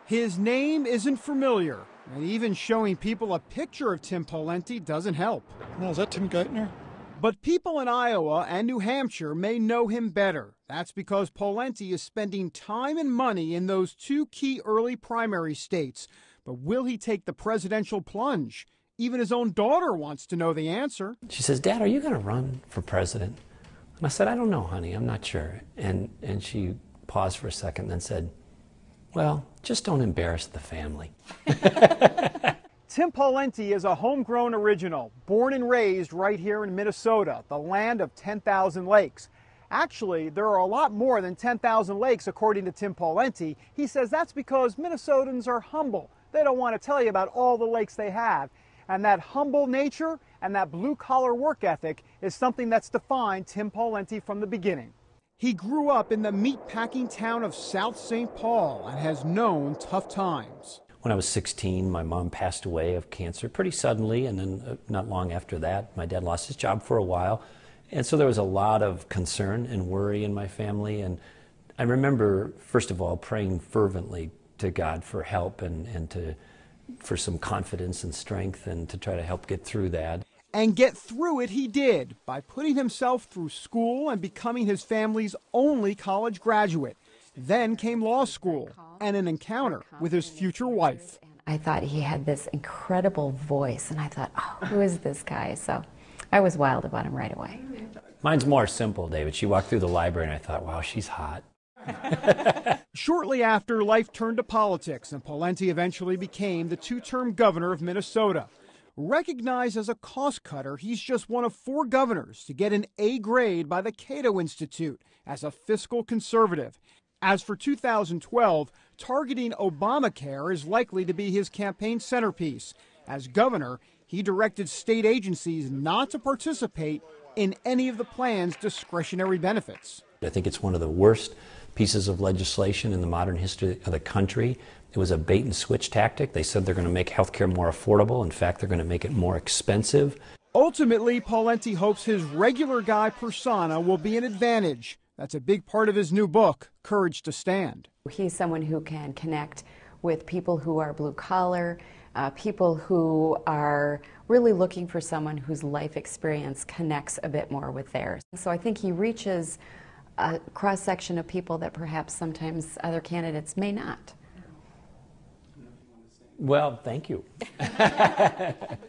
His name isn't familiar, and even showing people a picture of Tim Pawlenty doesn't help. No, is that Tim Geithner? But people in Iowa and New Hampshire may know him better. That's because Pawlenty is spending time and money in those two key early primary states. But will he take the presidential plunge? Even his own daughter wants to know the answer. She says, "Dad, are you going to run for president?" And I said, "I don't know, honey. I'm not sure." And she paused for a second and then said, "Well, just don't embarrass the family." Tim Pawlenty is a homegrown original, born and raised right here in Minnesota, the land of 10,000 lakes. Actually, there are a lot more than 10,000 lakes, according to Tim Pawlenty. He says that's because Minnesotans are humble. They don't want to tell you about all the lakes they have. And that humble nature and that blue-collar work ethic is something that's defined Tim Pawlenty from the beginning. He grew up in the meat-packing town of South St. Paul and has known tough times. When I was 16, my mom passed away of cancer pretty suddenly, and then not long after that, my dad lost his job for a while. And so there was a lot of concern and worry in my family. And I remember, first of all, praying fervently to God for help and for some confidence and strength and to try to help get through that. And get through it he did by putting himself through school and becoming his family's only college graduate. Then came law school and an encounter with his future wife. I thought he had this incredible voice, and I thought, oh, who is this guy? So I was wild about him right away. Mine's more simple, David. She walked through the library and I thought, wow, she's hot. Shortly after, life turned to politics, and Pawlenty eventually became the two-term governor of Minnesota. Recognized as a cost cutter, he's just one of 4 governors to get an A grade by the Cato Institute as a fiscal conservative. As for 2012, targeting Obamacare is likely to be his campaign centerpiece. As governor, he directed state agencies not to participate in any of the plan's discretionary benefits. I think it's one of the worst pieces of legislation in the modern history of the country. It was a bait and switch tactic. They said they're going to make health care more affordable. In fact, they're going to make it more expensive. Ultimately, Pawlenty hopes his regular guy persona will be an advantage. That's a big part of his new book, Courage to Stand. He's someone who can connect with people who are blue collar, people who are really looking for someone whose life experience connects a bit more with theirs. So I think he reaches a cross-section of people that perhaps sometimes other candidates may not. Well, thank you.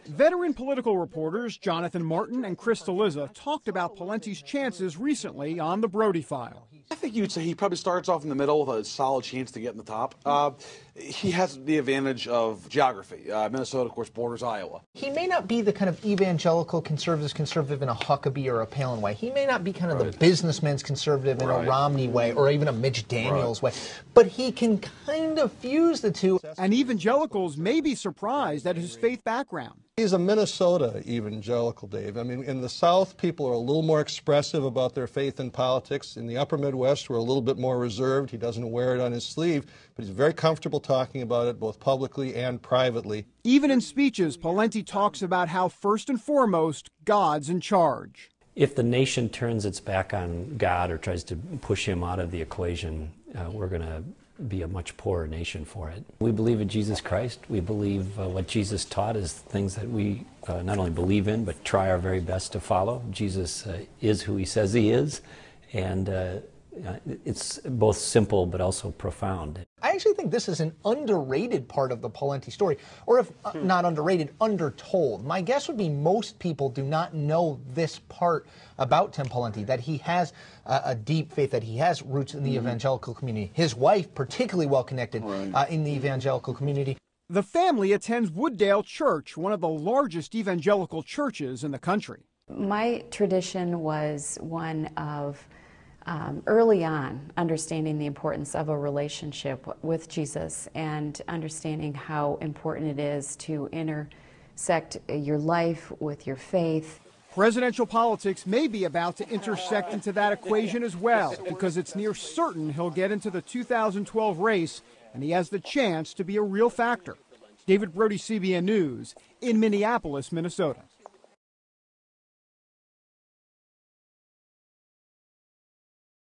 Veteran political reporters Jonathan Martin and Chris Liza talked about Pawlenty's chances recently on the Brody File. I think you'd say he probably starts off in the middle with a solid chance to get in the top. He has the advantage of geography. Minnesota, of course, borders Iowa. He may not be the kind of evangelical conservative in a Huckabee or a Palin way. He may not be kind of the businessman's conservative in a Romney way or even a Mitch Daniels way. But he can kind of fuse the two. And evangelicals may be surprised at his faith background. He's a Minnesota evangelical, Dave. I mean, in the South, people are a little more expressive about their faith in politics. In the upper Midwest, we're a little bit more reserved. He doesn't wear it on his sleeve, but he's very comfortable talking about it both publicly and privately. Even in speeches, Pawlenty talks about how, first and foremost, God's in charge. If the nation turns its back on God or tries to push him out of the equation, we're going to be a much poorer nation for it. We believe in Jesus Christ. We believe what Jesus taught is things that we not only believe in, but try our very best to follow. Jesus is who he says he is, and it's both simple but also profound. I actually think this is an underrated part of the Pawlenty story, or if not underrated, undertold. My guess would be most people do not know this part about Tim Pawlenty, that he has a deep faith, that he has roots in the evangelical community. His wife, particularly well connected in the evangelical community. The family attends Wooddale Church, one of the largest evangelical churches in the country. My tradition was one of early on understanding the importance of a relationship with Jesus and understanding how important it is to intersect your life with your faith. Presidential politics may be about to intersect into that equation as well, because it's near certain he'll get into the 2012 race, and he has the chance to be a real factor. David Brody, CBN News, in Minneapolis, Minnesota.